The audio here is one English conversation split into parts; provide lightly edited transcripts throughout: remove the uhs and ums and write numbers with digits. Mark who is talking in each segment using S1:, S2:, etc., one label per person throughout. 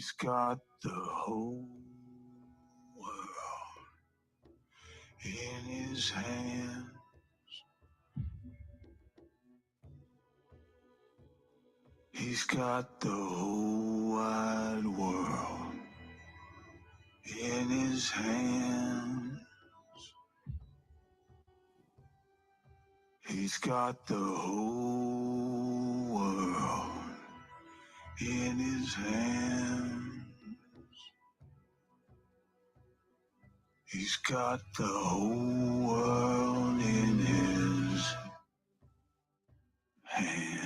S1: He's got the whole world in his hands. He's got the whole wide world in his hands. He's got the whole world in his hands. He's got the whole world in his hands.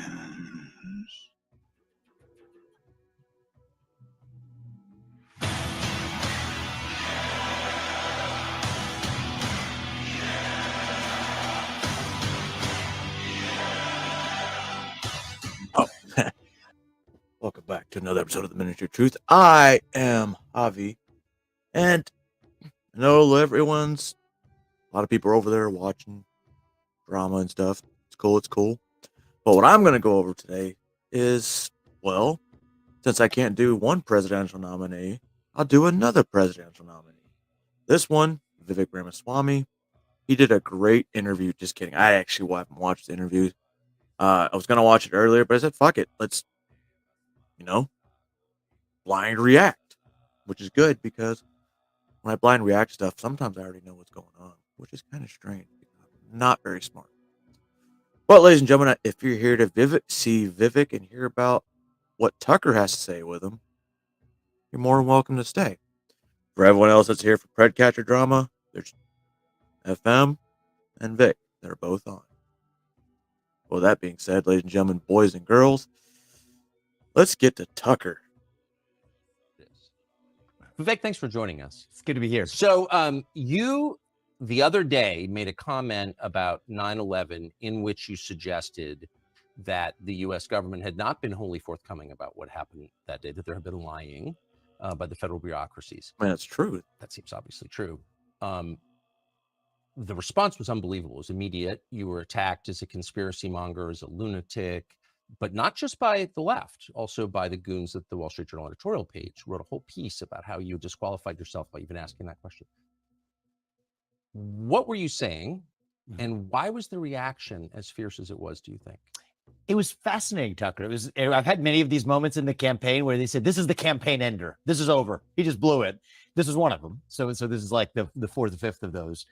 S2: Welcome back to another episode of the Ministry of Truth. I am Javi, and I know everyone's, a lot of people are over there watching drama and stuff. It's cool. But what I'm going to go over today is, well, since I can't do one presidential nominee, I'll do another presidential nominee. This one, Vivek Ramaswamy. He did a great interview. Just kidding. I actually haven't watched the interview. I was going to watch it earlier, but I said, fuck it. Let's blind react, which is good because when I blind react stuff, sometimes I already know what's going on, which is kind of strange. Not very smart. But ladies and gentlemen, if you're here to see Vivek and hear about what Tucker has to say with him, you're more than welcome to stay. For everyone else that's here for Predcatcher Drama, there's FM and Vic that are both on. Well, that being said, ladies and gentlemen, boys and girls, let's get to Tucker.
S3: Vivek, thanks for joining us.
S4: It's good to be here.
S3: So you, the other day, made a comment about 9/11 in which you suggested that the U.S. government had not been wholly forthcoming about what happened that day, that there had been lying by the federal bureaucracies.
S2: Man, it's true.
S3: That seems obviously true. The response was unbelievable. It was immediate. You were attacked as a conspiracy monger, as a lunatic, but not just by the left, also by the goons at the Wall Street Journal editorial page. Wrote a whole piece about how you disqualified yourself by even asking that question. What were you saying, and why was the reaction as fierce as it was, do you think?
S4: It was fascinating, Tucker. I've had many of these moments in the campaign where they said, this is the campaign ender. This is over. He just blew it. This is one of them. So this is like the fourth or fifth of those.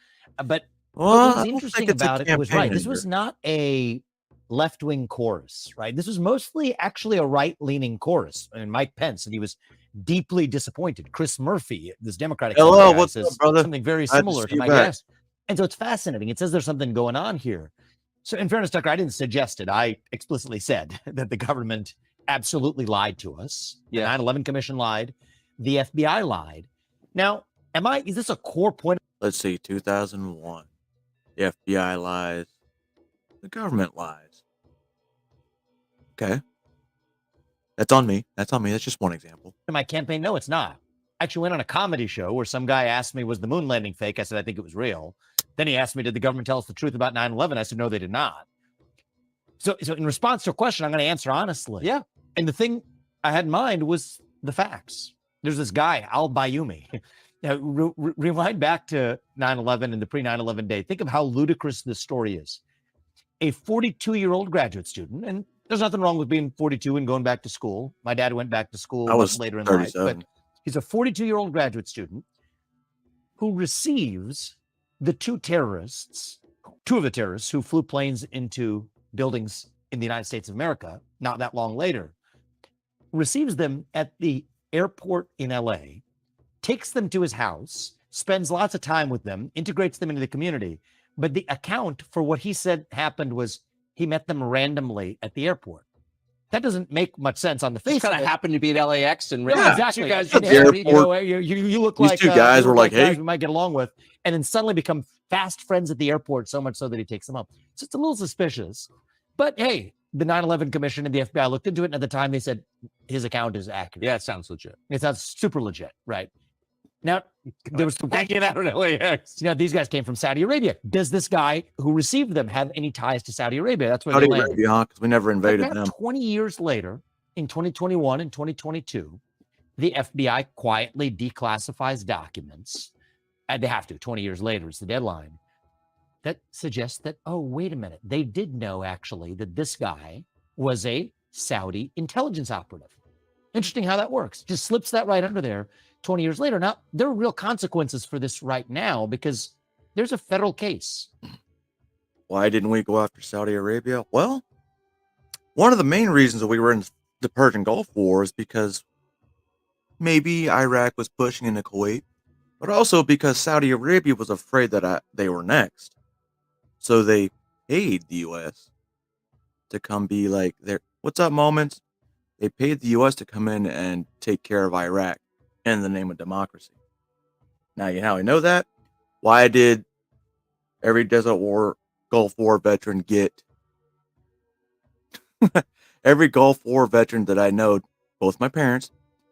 S4: But what was interesting about it was, right, this was not a left-wing chorus, right? This was mostly actually a right-leaning chorus. And Mike Pence, and he was deeply disappointed. Chris Murphy, this Democratic
S2: Hello, what's
S4: says
S2: up, brother?
S4: something very similar to my guest. And so it's fascinating. It says there's something going on here. So in fairness, Tucker, I didn't suggest it. I explicitly said that the government absolutely lied to us. The 9/11 Commission lied. The FBI lied. Now, is this a core point?
S2: Let's see, 2001. The FBI lies. The government lies. Okay. That's on me. That's just one example.
S4: In my campaign, no, it's not. I actually went on a comedy show where some guy asked me, was the moon landing fake? I said, I think it was real. Then he asked me, did the government tell us the truth about 9/11? I said, no, they did not. So in response to a question, I'm going to answer honestly.
S3: Yeah.
S4: And the thing I had in mind was the facts. There's this guy, Al Bayoumi. Now, rewind back to 9/11 and the pre-9/11 day. Think of how ludicrous this story is. A 42-year-old graduate student, and there's nothing wrong with being 42 and going back to school. My dad went back to school later in life, but he's a 42-year-old graduate student who receives two of the terrorists who flew planes into buildings in the United States of America, not that long later, receives them at the airport in LA, takes them to his house, spends lots of time with them, integrates them into the community. But the account for what he said happened was he met them randomly at the airport. That doesn't make much sense on the face.
S3: Kind of happened to be at LAX and
S4: exactly.
S3: You guys,
S4: you look like
S2: these two guys were like, hey,
S4: we might get along with, and then suddenly become fast friends at the airport, so much so that he takes them up. So it's a little suspicious. But hey, the 9/11 Commission and the FBI looked into it, and at the time they said his account is accurate.
S3: Yeah, it sounds legit.
S4: It sounds super legit, right? Now, there was some
S3: get out of LAX.
S4: These guys came from Saudi Arabia. Does this guy who received them have any ties to Saudi Arabia? That's where
S2: Saudi
S4: they landed.
S2: Arabia, because we never invaded them.
S4: 20 years later, in 2021 and 2022, the FBI quietly declassifies documents, and they have to, 20 years later is the deadline, that suggests that, oh, wait a minute, they did know actually that this guy was a Saudi intelligence operative. Interesting how that works. Just slips that right under there 20 years later. Now, there are real consequences for this right now because there's a federal case.
S2: Why didn't we go after Saudi Arabia? Well, one of the main reasons that we were in the Persian Gulf War is because maybe Iraq was pushing into Kuwait, but also because Saudi Arabia was afraid that they were next. So they paid the U.S. to come be like their what's up moments. They paid the U.S. to come in and take care of Iraq in the name of democracy. Now, you know how I know that? Why did every Gulf War veteran get every Gulf War veteran that I know, both my parents,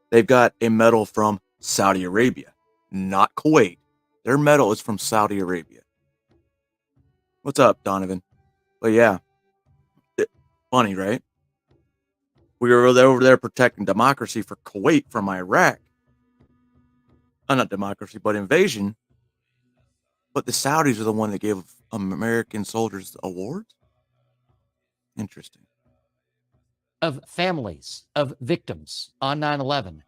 S2: they've got a medal from Saudi Arabia, not Kuwait. Their medal is from Saudi Arabia. What's up, Donovan? But yeah, funny, right? We were over there protecting democracy for Kuwait from Iraq. Not democracy, but invasion. But the Saudis are the one that gave American soldiers awards? Interesting.
S4: Of families of victims on 9/11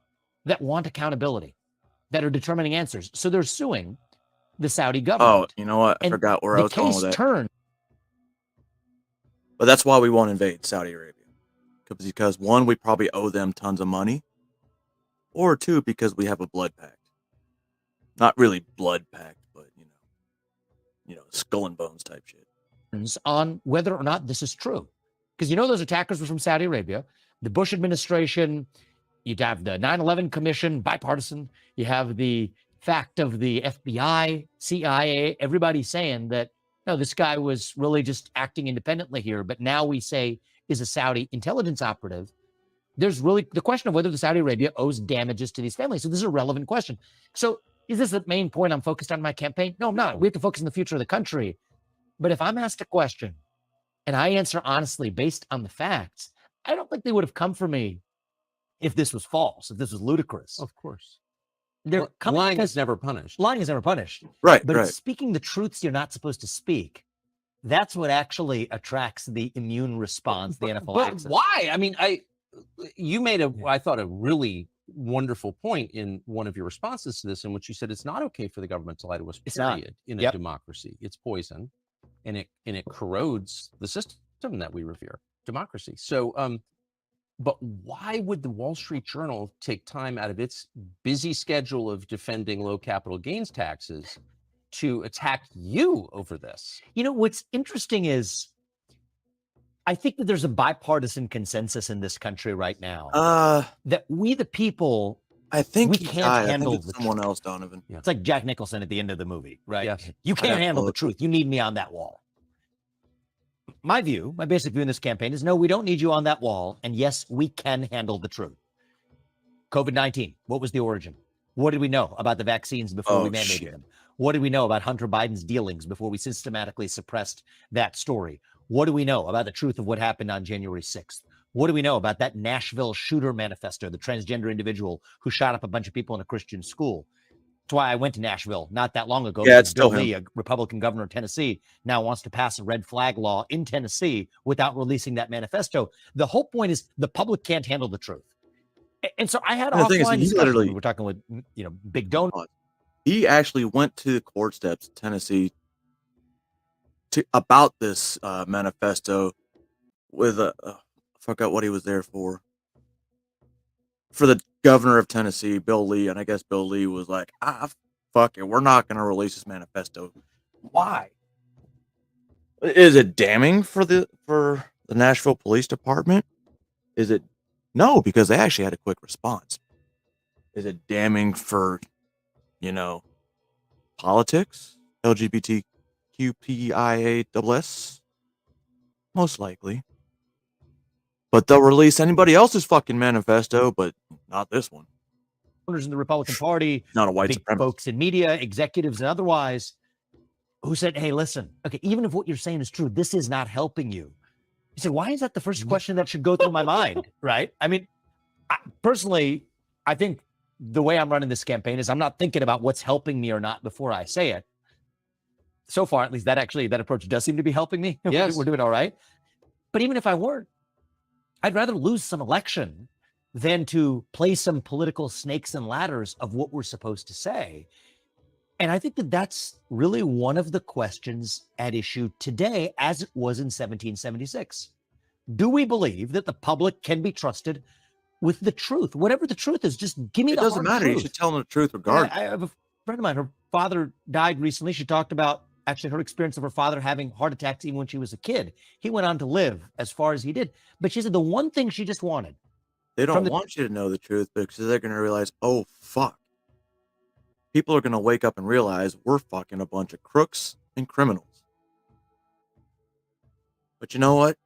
S4: that want accountability, that are determining answers. So they're suing the Saudi government.
S2: Oh, you know what? I forgot where I was going with that.
S4: Turned.
S2: But that's why we won't invade Saudi Arabia. Because one, we probably owe them tons of money. Or two, because we have a blood pact. Not really blood pact, but skull and bones type shit.
S4: On whether or not this is true. Because those attackers were from Saudi Arabia. The Bush administration, you'd have the 9/11 Commission, bipartisan. You have the fact of the FBI, CIA, everybody saying that, no, this guy was really just acting independently here. But now we say is a Saudi intelligence operative. There's really the question of whether the Saudi Arabia owes damages to these families. So this is a relevant question. So is this the main point I'm focused on in my campaign? No, I'm not. We have to focus on the future of the country. But if I'm asked a question and I answer honestly based on the facts, I don't think they would have come for me if this was false, if this was ludicrous.
S3: Of course.
S4: Lying
S3: is never punished.
S4: Lying is never punished.
S2: Right,
S4: but
S2: right.
S4: Speaking the truths you're not supposed to speak, that's what actually attracts the immune response, the anaphylaxis.
S3: But why? I mean, you made I thought, a really wonderful point in one of your responses to this, in which you said it's not okay for the government to lie to us, period, in a democracy. It's poison, and it corrodes the system that we revere, democracy. So, but why would the Wall Street Journal take time out of its busy schedule of defending low capital gains taxes to attack you over this?
S4: What's interesting is I think that there's a bipartisan consensus in this country right now that we, the people,
S2: I think
S4: we can't handle
S2: it's someone else, Donovan.
S4: Yeah. It's like Jack Nicholson at the end of the movie, right?
S3: Yes.
S4: You can't handle the truth. You need me on that wall. My basic view in this campaign is no, we don't need you on that wall. And yes, we can handle the truth. COVID-19, what was the origin? What did we know about the vaccines before we mandated them? What did we know about Hunter Biden's dealings before we systematically suppressed that story? What do we know about the truth of what happened on January 6th? What do we know about that Nashville shooter manifesto, the transgender individual who shot up a bunch of people in a Christian school? That's why I went to Nashville not that long ago.
S2: Yeah, it's still
S4: Bill Lee, a Republican governor of Tennessee, now wants to pass a red flag law in Tennessee without releasing that manifesto. The whole point is the public can't handle the truth. And so I had offline discussions. We were talking with, Big Donut.
S2: He actually went to the court steps in Tennessee about this manifesto with I forgot what he was there for the governor of Tennessee, Bill Lee, and I guess Bill Lee was like, fuck it, we're not going to release this manifesto. Why? Is it damning for the Nashville Police Department? Is it? No, because they actually had a quick response. Is it damning for, politics? LGBTQPIASS? Most likely. But they'll release anybody else's fucking manifesto, but not this one.
S4: In the Republican Party,
S2: not a white
S4: big
S2: supremacist.
S4: Folks in media, executives and otherwise, who said, hey, listen, okay, even if what you're saying is true, this is not helping you. You said, why is that the first question that should go through my mind, right? I mean, personally, I think the way I'm running this campaign is I'm not thinking about what's helping me or not before I say it. So far, at least that approach does seem to be helping me.
S3: Yes.
S4: We're doing all right. But even if I weren't, I'd rather lose some election than to play some political snakes and ladders of what we're supposed to say. And I think that that's really one of the questions at issue today, as it was in 1776. Do we believe that the public can be trusted with the truth? Whatever the truth is, just give me
S2: It
S4: the
S2: doesn't
S4: hard
S2: matter.
S4: truth.
S2: You should tell them the truth regardless.
S4: I have a friend of mine, her father died recently. She talked about actually her experience of her father having heart attacks even when she was a kid. He went on to live as far as he did. But she said the one thing she just wanted.
S2: They don't want you to know the truth because they're going to realize, oh, fuck. People are going to wake up and realize we're fucking a bunch of crooks and criminals. But you know what?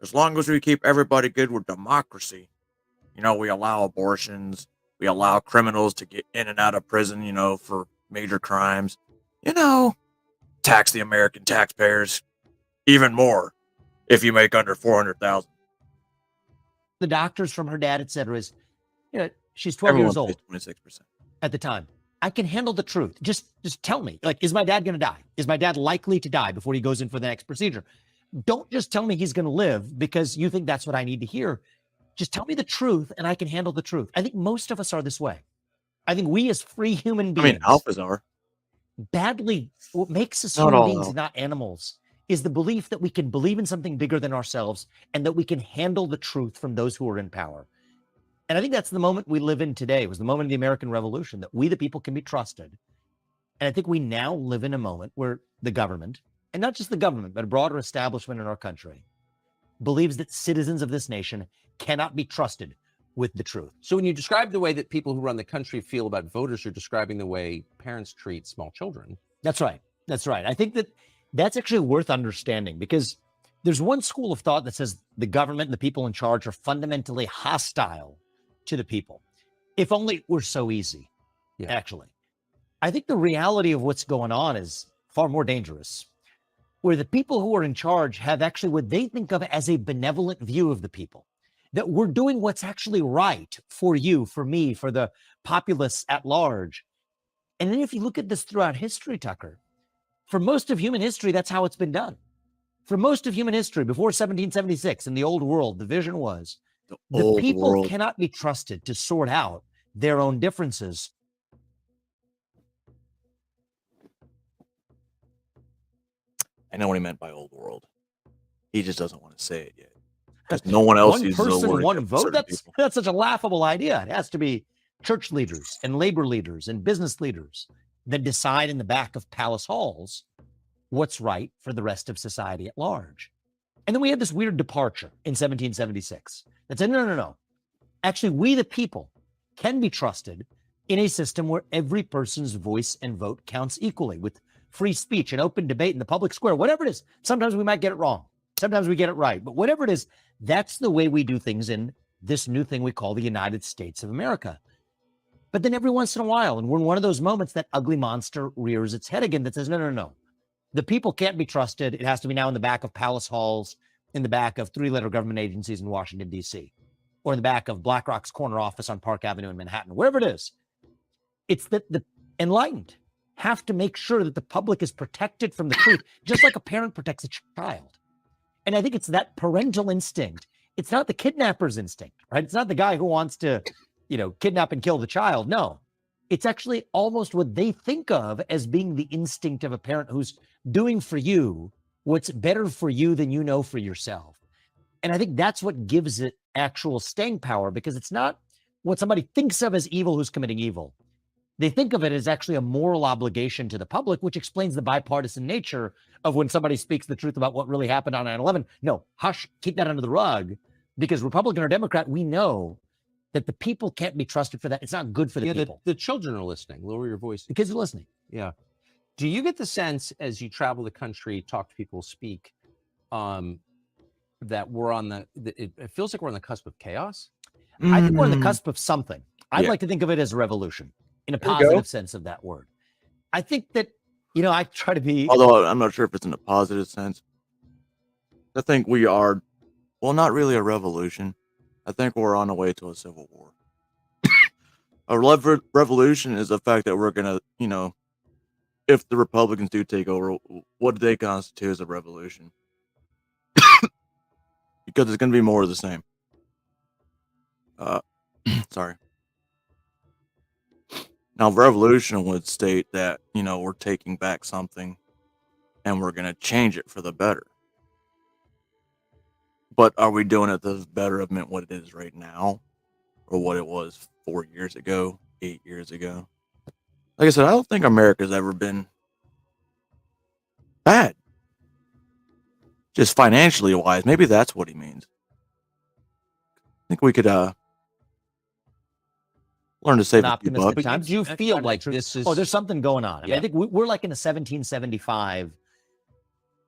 S2: As long as we keep everybody good with democracy, you know, we allow abortions, we allow criminals to get in and out of prison, you know, for major crimes, you know, tax the American taxpayers even more if you make under 400,000.
S4: The doctors from her dad, etc., is, you know, she's 12 years old
S2: 26%
S4: at the time. I can handle the truth. Just tell me, like, is my dad going to die? Is my dad likely to die before he goes in for the next procedure? Don't just tell me he's going to live because you think that's what I need to hear. Just tell me the truth and I can handle the truth. I think most of us are this way. I think we as free human beings.
S2: Alphas are.
S4: Badly, what makes us
S2: Not
S4: human
S2: all
S4: beings
S2: alphas.
S4: and not animals is the belief that we can believe in something bigger than ourselves and that we can handle the truth from those who are in power. And I think that's the moment we live in today. It was the moment of the American Revolution that we, the people, can be trusted. And I think we now live in a moment where the government, and not just the government, but a broader establishment in our country, believes that citizens of this nation cannot be trusted with the truth.
S3: So when you describe the way that people who run the country feel about voters, you're describing the way parents treat small children.
S4: That's right. That's right. I think that that's actually worth understanding because there's one school of thought that says the government and the people in charge are fundamentally hostile to the people. If only it were so easy, actually. I think the reality of what's going on is far more dangerous, where the people who are in charge have actually what they think of as a benevolent view of the people, that we're doing what's actually right for you, for me, for the populace at large. And then if you look at this throughout history, Tucker, for most of human history, that's how it's been done. For most of human history, before 1776 in the old world, the vision was the people cannot be trusted to sort out their own differences.
S2: I know what he meant by old world. He just doesn't want to say it yet. Because no one else uses the word.
S4: One person, one vote. That's such a laughable idea. It has to be church leaders and labor leaders and business leaders that decide in the back of palace halls what's right for the rest of society at large. And then we had this weird departure in 1776 that said, no. Actually, we the people can be trusted in a system where every person's voice and vote counts equally, with free speech and open debate in the public square, whatever it is. Sometimes we might get it wrong. Sometimes we get it right. But whatever it is, that's the way we do things in this new thing we call the United States of America. But then every once in a while, and we're in one of those moments, that ugly monster rears its head again that says, no. The people can't be trusted. It has to be now in the back of palace halls, in the back of three-letter government agencies in Washington, D.C., or in the back of BlackRock's corner office on Park Avenue in Manhattan, wherever it is. It's that the enlightened have to make sure that the public is protected from the truth, just like a parent protects a child. And I think it's that parental instinct. It's not the kidnapper's instinct, right? It's not the guy who wants to, kidnap and kill the child. No, it's actually almost what they think of as being the instinct of a parent who's doing for you what's better for you than you know for yourself. And I think that's what gives it actual staying power, because it's not what somebody thinks of as evil who's committing evil. They think of it as actually a moral obligation to the public, which explains the bipartisan nature of when somebody speaks the truth about what really happened on 9/11. No, hush, keep that under the rug, because Republican or Democrat, we know that the people can't be trusted for that. It's not good for the people.
S3: The children are listening. Lower your voice.
S4: The kids are listening.
S3: Yeah. Do you get the sense as you travel the country, talk to people, speak, that we're on it feels like we're on the cusp of chaos?
S4: I think we're on the cusp of something. I'd like to think of it as a revolution in a positive sense of that word. I think that, I try to be.
S2: Although I'm not sure if it's in a positive sense. I think we are, not really a revolution. I think we're on the way to a civil war. A revolution is the fact that we're gonna, if the Republicans do take over, what do they constitute as a revolution? Because it's gonna be more of the same. Sorry. Now, revolution would state that, we're taking back something and we're gonna change it for the better. But are we doing it the betterment what it is right now, or what it was 4 years ago, 8 years ago? Like I said, I don't think America's ever been bad, just financially wise. Maybe that's what he means. I think we could learn to save
S4: An
S2: a few
S4: optimistic
S2: bucks.
S4: times.
S3: Do you feel like this is?
S4: Oh, there's something going on. I mean,
S3: Yeah.
S4: I think we're like in a 1775,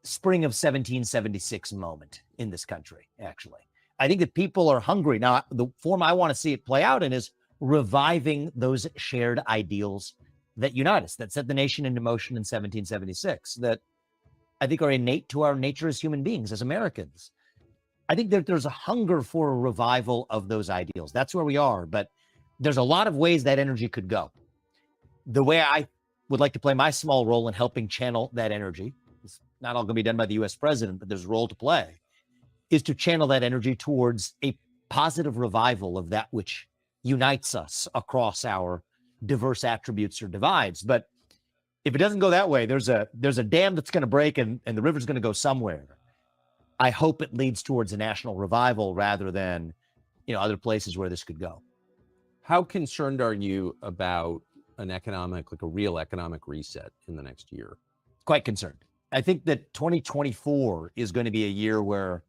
S4: spring of 1776 moment in this country, actually. I think that people are hungry. Now, the form I want to see it play out in is reviving those shared ideals that unite us, that set the nation into motion in 1776, that I think are innate to our nature as human beings, as Americans. I think that there's a hunger for a revival of those ideals. That's where we are. But there's a lot of ways that energy could go. The way I would like to play my small role in helping channel that energy, it's not all going to be done by the US president, but there's a role to play, is to channel that energy towards a positive revival of that which unites us across our diverse attributes or divides. But if it doesn't go that way, there's a dam that's going to break and the river's going to go somewhere. I hope it leads towards a national revival rather than, other places where this could go.
S3: How concerned are you about a real economic reset in the next year?
S4: Quite concerned. I think that 2024 is going to be a year where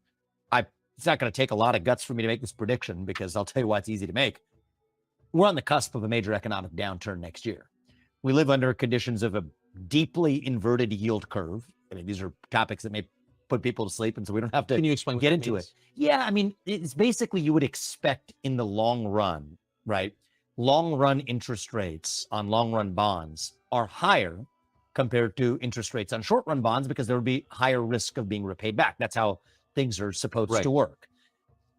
S4: it's not going to take a lot of guts for me to make this prediction, because I'll tell you why it's easy to make. We're on the cusp of a major economic downturn next year. We live under conditions of a deeply inverted yield curve. I mean, these are topics that may put people to sleep, and so we don't have to
S3: Can you explain
S4: get into it. Yeah, I mean, it's basically you would expect in the long run, right? Long run interest rates on long run bonds are higher compared to interest rates on short run bonds, because there would be higher risk of being repaid back. That's how things are supposed to work.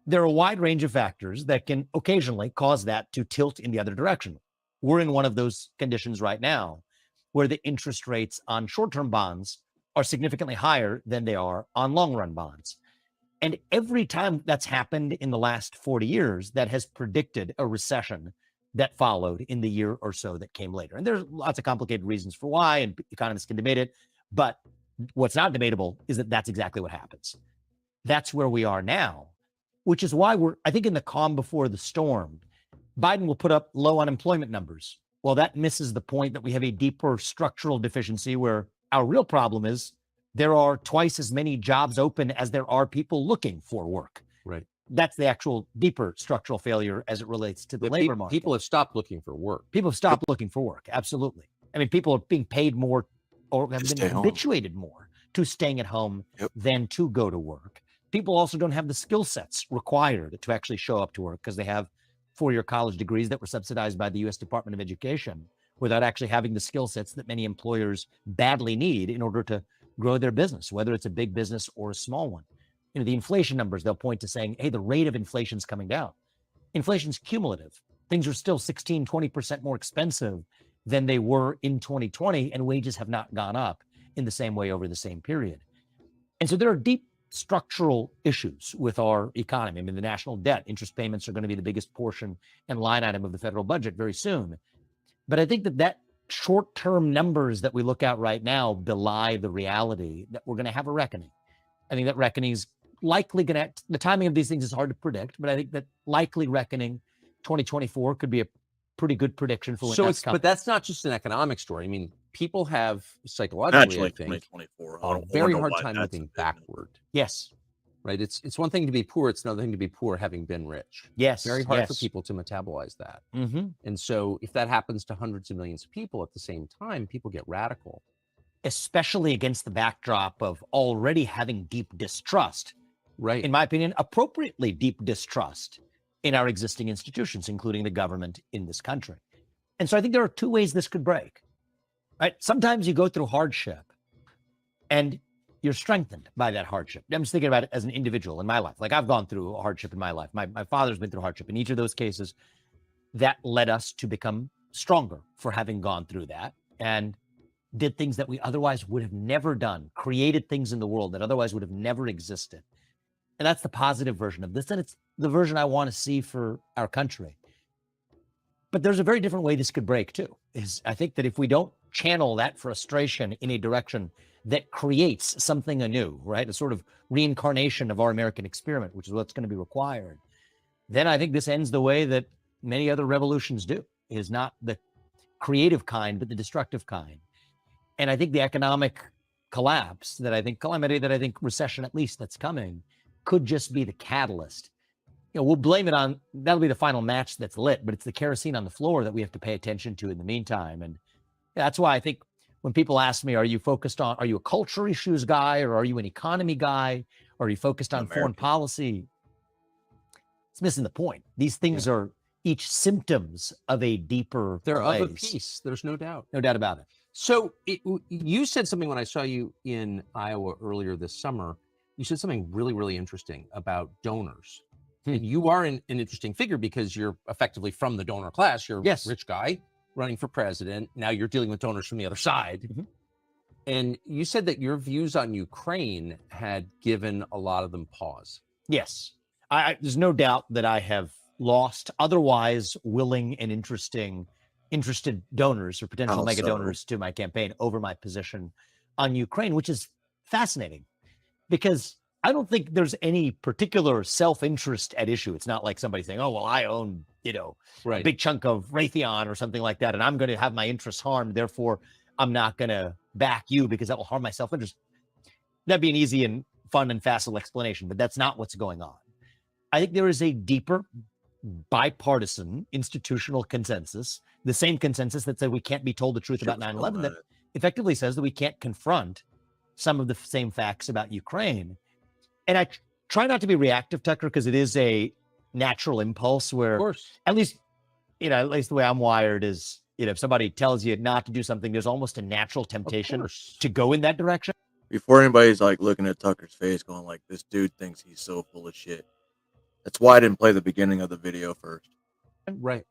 S4: There are a wide range of factors that can occasionally cause that to tilt in the other direction. We're in one of those conditions right now, where the interest rates on short-term bonds are significantly higher than they are on long-run bonds. And every time that's happened in the last 40 years, that has predicted a recession that followed in the year or so that came later. And there's lots of complicated reasons for why, and economists can debate it. But what's not debatable is that that's exactly what happens. That's where we are now, which is why I think in the calm before the storm, Biden will put up low unemployment numbers. Well, that misses the point that we have a deeper structural deficiency, where our real problem is there are twice as many jobs open as there are people looking for work.
S3: Right.
S4: That's the actual deeper structural failure as it relates to the labor market.
S3: People have stopped looking for work.
S4: People have stopped looking for work. Absolutely. I mean, people are being paid more, or have been habituated more to staying at home than to go to work. People also don't have the skill sets required to actually show up to work, because they have four-year college degrees that were subsidized by the U.S. Department of Education, without actually having the skill sets that many employers badly need in order to grow their business, whether it's a big business or a small one. The inflation numbers, they'll point to saying, hey, the rate of inflation is coming down. Inflation's cumulative. Things are still 16, 20% more expensive than they were in 2020, and wages have not gone up in the same way over the same period. And so there are deep structural issues with our economy. I mean, the national debt, interest payments are going to be the biggest portion and line item of the federal budget very soon. But I think that short-term numbers that we look at right now belie the reality that we're going to have a reckoning. I think that reckoning is likely going to, the timing of these things is hard to predict, but I think that likely reckoning 2024 could be a pretty good prediction for when that's coming.
S3: But that's not just an economic story. I mean, people have psychologically, I think,
S2: 2024,
S3: a very hard time looking backward.
S4: Yes.
S3: Right. It's one thing to be poor. It's another thing to be poor having been rich.
S4: Yes.
S3: Very hard for people to metabolize that.
S4: Mm-hmm.
S3: And so if that happens to hundreds of millions of people at the same time, people get radical.
S4: Especially against the backdrop of already having deep distrust.
S3: Right.
S4: In my opinion, appropriately deep distrust in our existing institutions, including the government in this country. And so I think there are two ways this could break. Right? Sometimes you go through hardship and you're strengthened by that hardship. I'm just thinking about it as an individual in my life. Like, I've gone through hardship in my life. My father's been through hardship. In each of those cases, that led us to become stronger for having gone through that and did things that we otherwise would have never done, created things in the world that otherwise would have never existed. And that's the positive version of this. And it's the version I want to see for our country. But there's a very different way this could break too. I think that if we don't channel that frustration in a direction that creates something anew, right? A sort of reincarnation of our American experiment, which is what's going to be required, then I think this ends the way that many other revolutions do, is not the creative kind, but the destructive kind. And I think the economic collapse calamity that I think recession, at least that's coming, could just be the catalyst. We'll blame it on, that'll be the final match that's lit, but it's the kerosene on the floor that we have to pay attention to in the meantime. And that's why I think when people ask me, are you a culture issues guy, or are you an economy guy, or are you focused on foreign policy? It's missing the point. These things are each symptoms of a deeper
S3: They're
S4: place.
S3: of a piece. There's no doubt.
S4: No doubt about it.
S3: So you said something when I saw you in Iowa earlier this summer. You said something really, really interesting about donors. And you are an interesting figure because you're effectively from the donor class. You're a rich guy running for president. Now you're dealing with donors from the other side. Mm-hmm. And you said that your views on Ukraine had given a lot of them pause.
S4: Yes. There's no doubt that I have lost otherwise willing and interested donors or potential mega donors to my campaign over my position on Ukraine, which is fascinating because I don't think there's any particular self-interest at issue. It's not like somebody saying, oh, well, I own, a big chunk of Raytheon or something like that, and I'm going to have my interests harmed. Therefore, I'm not going to back you because that will harm my self-interest. That'd be an easy and fun and facile explanation, but that's not what's going on. I think there is a deeper bipartisan institutional consensus, the same consensus that said we can't be told the truth about 9/11, that effectively says that we can't confront some of the same facts about Ukraine. And I try not to be reactive, Tucker, because it is a natural impulse where, at least the way I'm wired is, if somebody tells you not to do something, there's almost a natural temptation to go in that direction.
S2: Before anybody's like looking at Tucker's face going like, this dude thinks he's so full of shit. That's why I didn't play the beginning of the video first.
S4: Right.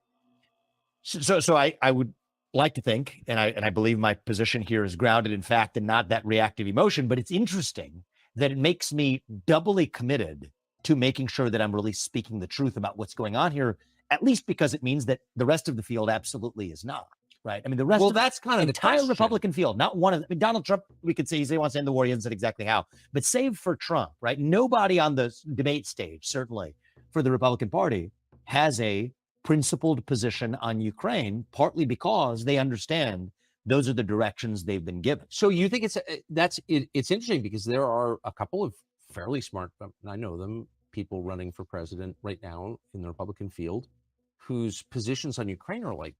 S4: So I would like to think, and I believe my position here is grounded in fact and not that reactive emotion, but it's interesting that it makes me doubly committed to making sure that I'm really speaking the truth about what's going on here, at least because it means that the rest of the field absolutely is not, right? I mean, the rest of
S3: that's kind of
S4: the entire Republican field, not one of Donald Trump, we could say he wants to end the war, he hasn't said exactly how, but save for Trump, right? Nobody on the debate stage, certainly for the Republican Party, has a principled position on Ukraine, partly because they understand those are the directions they've been given.
S3: So you think it's interesting because there are a couple of fairly smart, I know them, people running for president right now in the Republican field whose positions on Ukraine are like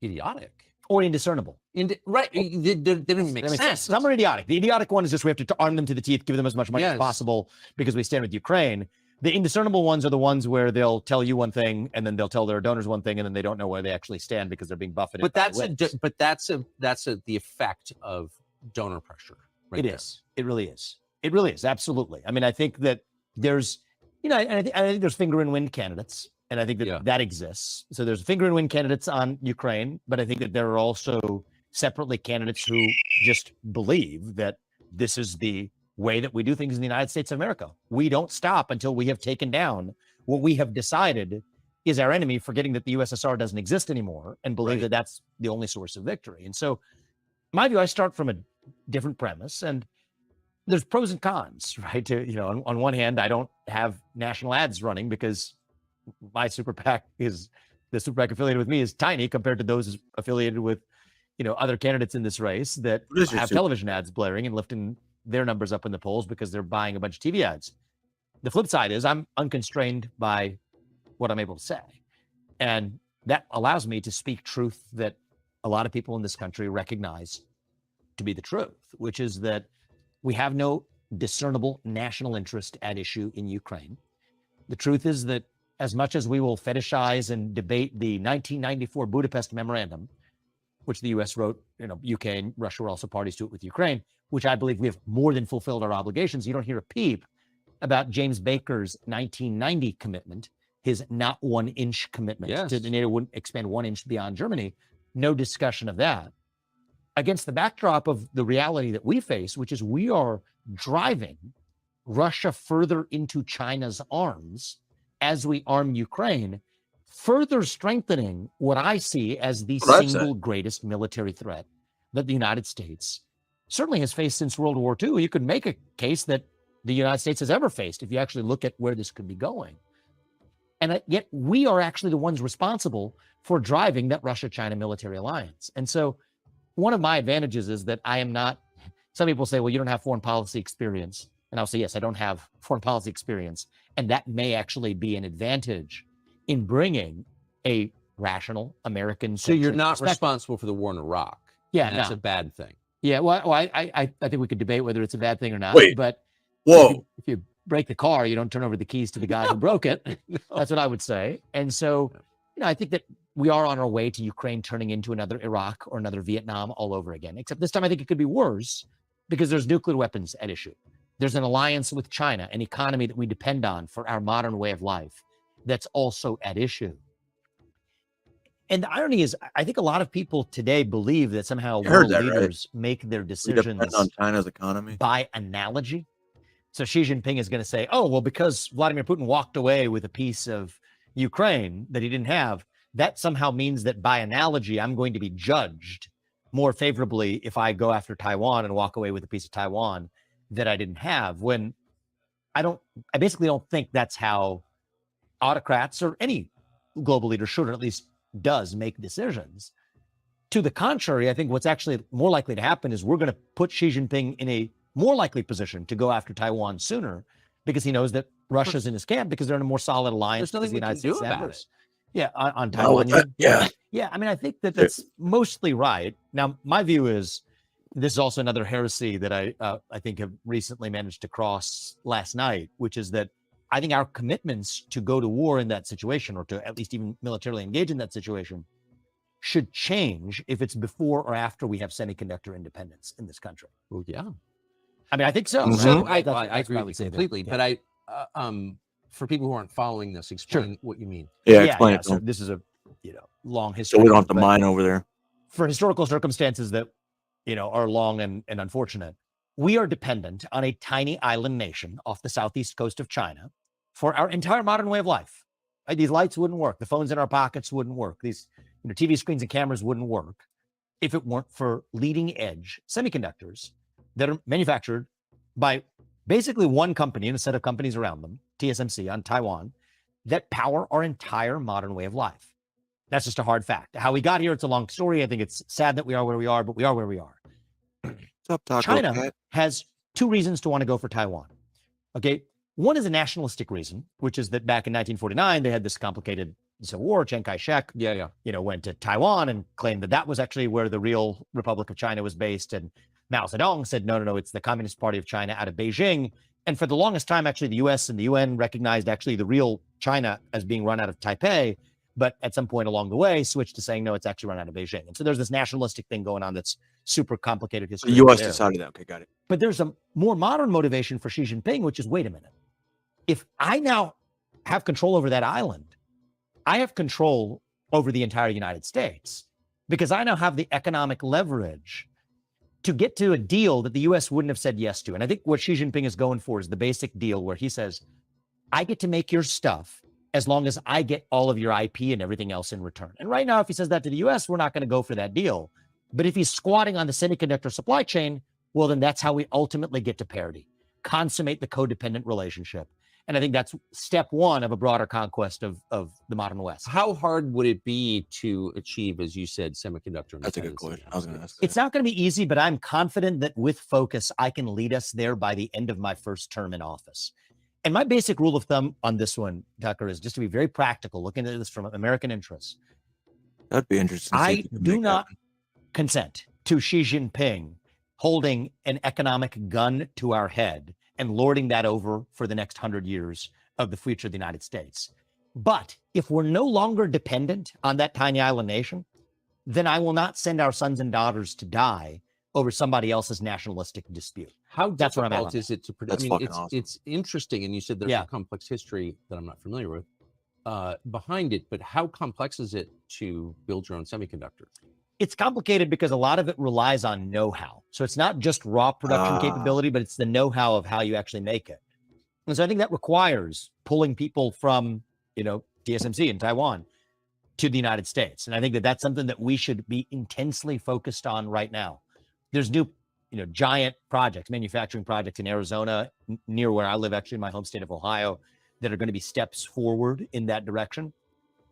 S3: idiotic.
S4: Or indiscernible.
S3: Right. They don't even make sense.
S4: Some are idiotic. The idiotic one is just we have to arm them to the teeth, give them as much money as possible because we stand with Ukraine. The indiscernible ones are the ones where they'll tell you one thing and then they'll tell their donors one thing and then they don't know where they actually stand because they're being buffeted.
S3: But that's the effect of donor pressure. Right.
S4: It really is. It really is. Absolutely. I mean, I think that there's, I think there's finger in wind candidates, and I think that that exists. So there's finger in wind candidates on Ukraine, but I think that there are also separately candidates who just believe that this is the way that we do things in the United States of America. We don't stop until we have taken down what we have decided is our enemy, forgetting that the USSR doesn't exist anymore and believe that that's the only source of victory. And so my view, I start from a different premise, and there's pros and cons, right? On one hand, I don't have national ads running because my super PAC the super PAC affiliated with me is tiny compared to those affiliated with, other candidates in this race that have television ads blaring and lifting their numbers up in the polls because they're buying a bunch of TV ads. The flip side is I'm unconstrained by what I'm able to say. And that allows me to speak truth that a lot of people in this country recognize to be the truth, which is that we have no discernible national interest at issue in Ukraine. The truth is that as much as we will fetishize and debate the 1994 Budapest Memorandum, which the U.S. wrote, UK and Russia were also parties to it with Ukraine, which I believe we have more than fulfilled our obligations. You don't hear a peep about James Baker's 1990 commitment his not 1 inch commitment
S3: Yes.
S4: to the NATO wouldn't expand 1 inch beyond Germany. No discussion of that. Against the backdrop of the reality that we face, which is we are driving Russia further into China's arms as we arm Ukraine, further strengthening what I see as the
S2: What I've
S4: single greatest military threat that the United States certainly has faced since World War II. You could make a case that the United States has ever faced if you actually look at where this could be going. And yet we are actually the ones responsible for driving that Russia-China military alliance. And so one of my advantages is that I am not, some people say, well, you don't have foreign policy experience. And I'll say, yes, I don't have foreign policy experience. And that may actually be an advantage in bringing a rational American.
S3: So you're not responsible for the war in Iraq.
S4: Yeah,
S3: and that's
S4: no.
S3: a bad thing.
S4: Yeah, well, I think we could debate whether it's a bad thing or not.
S2: Wait.
S4: But
S2: Whoa.
S4: if you break the car, you don't turn over the keys to the guy who broke it. That's what I would say. And so, I think that we are on our way to Ukraine turning into another Iraq or another Vietnam all over again. Except this time, I think it could be worse because there's nuclear weapons at issue. There's an alliance with China, an economy that we depend on for our modern way of life that's also at issue. And the irony is, I think a lot of people today believe that somehow world leaders make their decisions
S2: on China's economy
S4: by analogy. So Xi Jinping is going to say, oh, well, because Vladimir Putin walked away with a piece of Ukraine that he didn't have, that somehow means that by analogy, I'm going to be judged more favorably if I go after Taiwan and walk away with a piece of Taiwan that I didn't have. When I basically don't think that's how autocrats or any global leader should, or at least does, make decisions. To the contrary, I think what's actually more likely to happen is we're going to put Xi Jinping in a more likely position to go after Taiwan sooner because he knows that Russia's in his camp because they're in a more solid alliance.
S3: There's nothing we can do about it.
S4: Yeah, on Taiwan.
S2: Yeah.
S4: I mean, I think that that's mostly right. Now, my view is this is also another heresy that I think have recently managed to cross last night, which is that I think our commitments to go to war in that situation, or to at least even militarily engage in that situation, should change if it's before or after we have semiconductor independence in this country.
S3: Well, yeah.
S4: I mean, I think so.
S2: Mhm.
S3: So
S4: That's
S3: I agree
S4: what
S3: with
S4: say
S3: you
S4: there.
S3: completely,
S4: Yeah.
S3: but for people who aren't following this, explain what you mean.
S2: Yeah, explain it.
S4: So
S2: So
S4: this is a long history.
S2: we don't have to
S4: but
S2: mine over there.
S4: for historical circumstances that are long and unfortunate, we are dependent on a tiny island nation off the southeast coast of China for our entire modern way of life. Right? These lights wouldn't work. The phones in our pockets wouldn't work. These TV screens and cameras wouldn't work if it weren't for leading edge semiconductors that are manufactured by basically one company and a set of companies around them, TSMC on Taiwan, that power our entire modern way of life. That's just a hard fact. How we got here, it's a long story. I think it's sad that we are where we are, but we are where we are.
S2: What's up, Taco
S4: China
S2: Cat?
S4: has two reasons to want to go for Taiwan. Okay. One is a nationalistic reason, which is that back in 1949, they had this complicated civil war. Chiang Kai-shek, went to Taiwan and claimed that that was actually where the real Republic of China was based. And Mao Zedong said, no, it's the Communist Party of China out of Beijing. And for the longest time, actually, the US and the UN recognized actually the real China as being run out of Taipei. But at some point along the way, switched to saying, no, it's actually run out of Beijing. And so there's this nationalistic thing going on that's super complicated history.
S2: The U.S.
S4: there.
S2: decided that. Okay, got it.
S4: But there's a more modern motivation for Xi Jinping, which is, wait a minute. If I now have control over that island, I have control over the entire United States because I now have the economic leverage to get to a deal that the U.S. wouldn't have said yes to. And I think what Xi Jinping is going for is the basic deal where he says, I get to make your stuff as long as I get all of your IP and everything else in return. And right now, if he says that to the U.S., we're not going to go for that deal. But if he's squatting on the semiconductor supply chain, well, then that's how we ultimately get to parity, consummate the codependent relationship. And I think that's step one of a broader conquest of the modern West.
S3: How hard would it be to achieve, as you said, semiconductor independence?
S2: That's a good question. I was going to ask that.
S4: It's not going to be easy, but I'm confident that with focus, I can lead us there by the end of my first term in office. And my basic rule of thumb on this one, Tucker, is just to be very practical, looking at this from American interests.
S2: That'd be interesting. to see
S4: I
S2: if you can
S4: do
S2: make
S4: not
S2: that.
S4: consent to Xi Jinping holding an economic gun to our head and lording that over for the next 100 years of the future of the United States. But if we're no longer dependent on that tiny island nation, then I will not send our sons and daughters to die over somebody else's nationalistic dispute.
S3: How
S4: That's where I'm at
S3: difficult
S4: on
S3: is it to predict?
S2: That's
S3: I mean,
S2: fucking awesome.
S3: it's interesting, and you said there's
S4: Yeah.
S3: a complex history that I'm not familiar with. behind it, but how complex is it to build your own semiconductor?
S4: It's complicated because a lot of it relies on know-how. So it's not just raw production capability, but it's the know-how of how you actually make it. And so I think that requires pulling people from, TSMC in Taiwan to the United States. And I think that that's something that we should be intensely focused on right now. There's new, giant projects, manufacturing projects in Arizona, near where I live, actually in my home state of Ohio, that are going to be steps forward in that direction.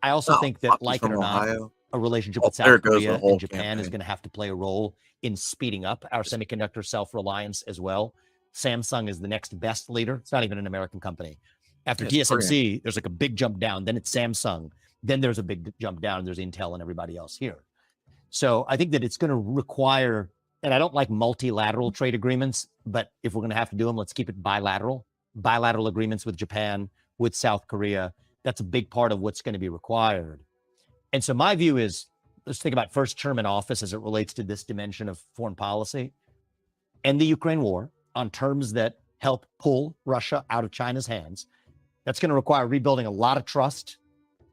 S4: I also think that, like it or not, a relationship with South Korea and Japan is going to have to play a role in speeding up our semiconductor self-reliance as well. Samsung is the next best leader. It's not even an American company. After TSMC, there's like a big jump down. Then it's Samsung. Then there's a big jump down. There's Intel and everybody else here. So I think that it's going to require, and I don't like multilateral trade agreements, but if we're going to have to do them, let's keep it bilateral. Bilateral agreements with Japan, with South Korea. That's a big part of what's going to be required. And so my view is, let's think about first term in office as it relates to this dimension of foreign policy. End the Ukraine war on terms that help pull Russia out of China's hands. That's going to require rebuilding a lot of trust.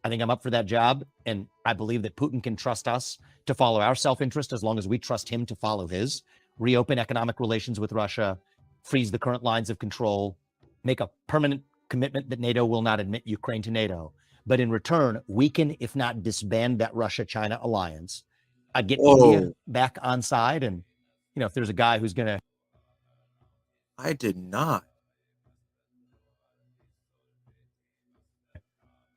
S4: I think I'm up for that job. And I believe that Putin can trust us to follow our self-interest as long as we trust him to follow his. Reopen economic relations with Russia, freeze the current lines of control, make a permanent commitment that NATO will not admit Ukraine to NATO. But in return, weaken, if not disband, that Russia-China alliance. I'd get India back on side. And, if there's a guy who's going to...
S2: I did not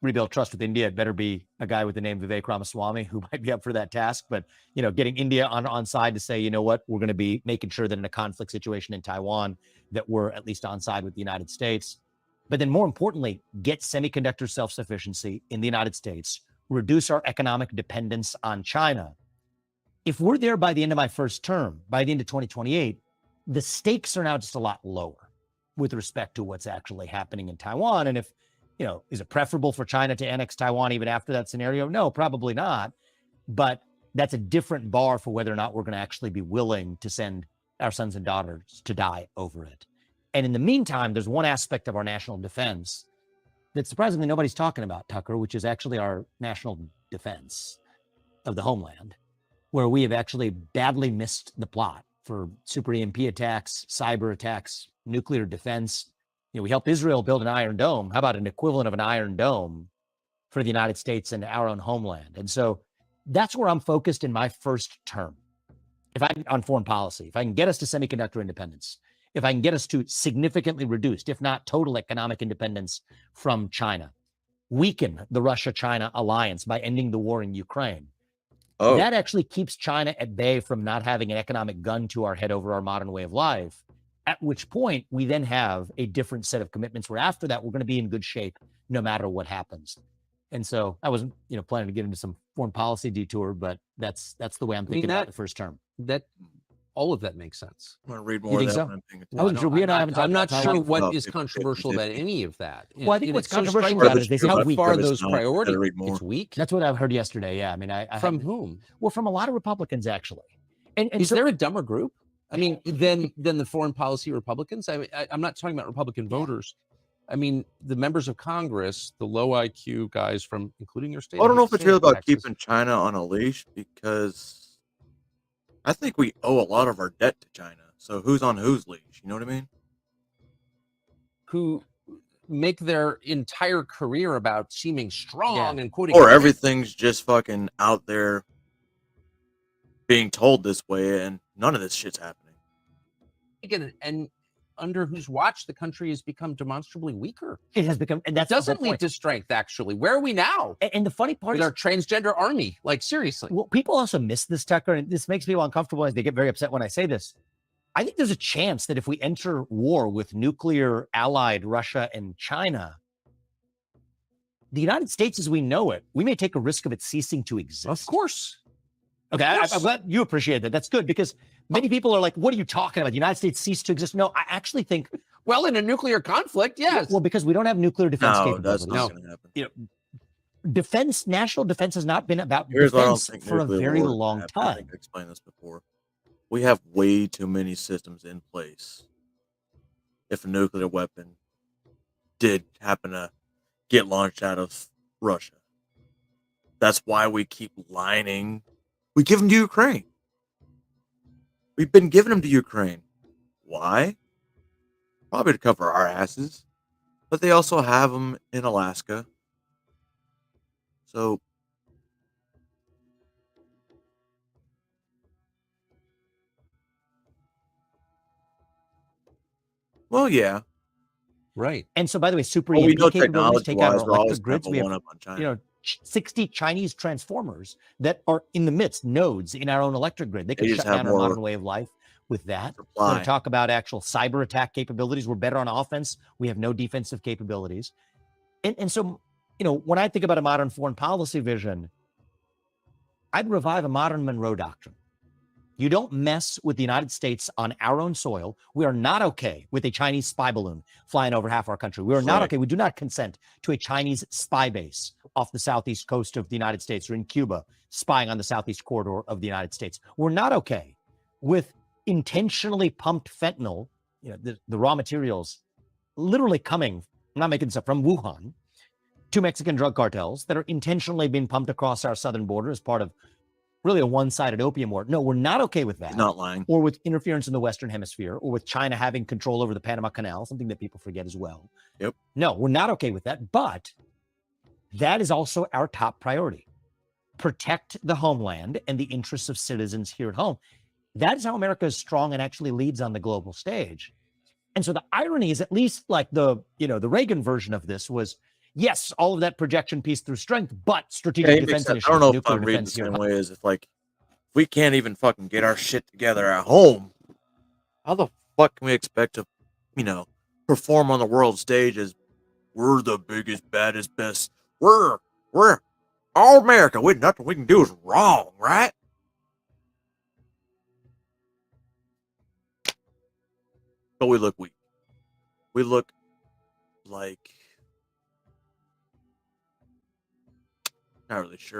S4: rebuild trust with India. It better be a guy with the name Vivek Ramaswamy who might be up for that task. But, getting India on side to say, we're going to be making sure that in a conflict situation in Taiwan, that we're at least on side with the United States. But then more importantly, get semiconductor self-sufficiency in the United States, reduce our economic dependence on China. If we're there by the end of my first term, by the end of 2028, the stakes are now just a lot lower with respect to what's actually happening in Taiwan. And if, is it preferable for China to annex Taiwan even after that scenario? No, probably not. But that's a different bar for whether or not we're going to actually be willing to send our sons and daughters to die over it. And in the meantime, there's one aspect of our national defense that surprisingly nobody's talking about, Tucker, which is actually our national defense of the homeland, where we have actually badly missed the plot for super EMP attacks, cyber attacks, nuclear defense. We helped Israel build an Iron Dome. How about an equivalent of an Iron Dome for the United States and our own homeland? And so that's where I'm focused in my first term. On foreign policy, if I can get us to semiconductor independence, if I can get us to significantly reduced, if not total economic independence from China, weaken the Russia-China alliance by ending the war in Ukraine, that actually keeps China at bay from not having an economic gun to our head over our modern way of life, at which point we then have a different set of commitments where after that, we're going to be in good shape no matter what happens. And so I wasn't, planning to get into some foreign policy detour, but that's the way I'm thinking about the first term.
S3: All of that makes sense.
S2: I'm going to read more of that.
S4: So?
S3: I'm not sure what is controversial about any of that.
S4: Well, I think what's controversial about it is
S3: how far those priorities. It's weak.
S4: That's what I've heard yesterday. Yeah, I mean,
S3: from whom?
S4: Well, from a lot of Republicans actually. And
S3: is there a dumber group? I mean, than the foreign policy Republicans? I'm not talking about Republican voters. I mean, the members of Congress, the low IQ guys from, including your state.
S2: I don't know if it's really about keeping China on a leash, because I think we owe a lot of our debt to China. So who's on whose leash? You know what I mean?
S3: Who make their entire career about seeming strong and quoting.
S2: Or everything's just fucking out there being told this way, and none of this shit's happening.
S3: Again, and under whose watch the country has become demonstrably weaker.
S4: It has become, and that
S3: doesn't lead to strength, actually. Where are we now?
S4: And the funny part
S3: is our transgender army, like seriously.
S4: Well, people also miss this, Tucker, and this makes people uncomfortable as they get very upset when I say this. I think there's a chance that if we enter war with nuclear allied Russia and China, the United States as we know it, we may take a risk of it ceasing to exist.
S3: Of course.
S4: Okay, I'm glad you appreciate that. That's good, because many people are like, what are you talking about? The United States ceased to exist. No, I actually think...
S3: Well, in a nuclear conflict, yes.
S4: Well, because we don't have nuclear defense capability.
S2: That's not going to happen.
S4: Defense, national defense has not been about defense for a very long time.
S2: I think I explained this before. We have way too many systems in place. If a nuclear weapon did happen to get launched out of Russia. That's why we keep lining. We give them to Ukraine. We've been giving them to Ukraine. Why? Probably to cover our asses. But they also have them in Alaska. So, well, yeah.
S3: Right.
S4: And so, by the way, super
S2: Well, we
S4: EMP
S2: know
S4: capabilities take out our
S2: technology-wise, we're always
S4: electric
S2: going to
S4: grids.
S2: have
S4: We
S2: a
S4: have,
S2: one-up on China.
S4: 60 Chinese transformers that are in the midst, nodes in our own electric grid. They can
S2: They just
S4: shut
S2: have
S4: down our
S2: more
S4: modern way of life with that. You
S2: supply.
S4: want to talk about actual cyber attack capabilities? We're better on offense. We have no defensive capabilities. And so, when I think about a modern foreign policy vision, I'd revive a modern Monroe Doctrine. You don't mess with the United States on our own soil. We are not okay with a Chinese spy balloon flying over half our country. We are not
S2: Right.
S4: okay. We do not consent to a Chinese spy base off the southeast coast of the United States or in Cuba spying on the southeast corridor of the United States. We're not okay with intentionally pumped fentanyl, the raw materials literally coming, I'm not making this up, from Wuhan to Mexican drug cartels that are intentionally being pumped across our southern border as part of really a one-sided opium war. No, we're not okay with that.
S2: He's not lying.
S4: Or with interference in the Western Hemisphere, or with China having control over the Panama Canal, something that people forget as well.
S2: Yep.
S4: No, we're not okay with that. But that is also our top priority. Protect the homeland and the interests of citizens here at home. That is how America is strong and actually leads on the global stage. And so the irony is, at least like the Reagan version of this was, yes, all of that projection piece through strength, but strategic defense
S2: I
S4: initiatives,
S2: don't know if
S4: nuclear
S2: I'm reading the
S4: defense here.
S2: same way as if we can't even fucking get our shit together at home. How the fuck can we expect to, perform on the world stage as we're the biggest, baddest, best? We're all America. Nothing we can do is wrong, right? But we look weak. We look like not really sure.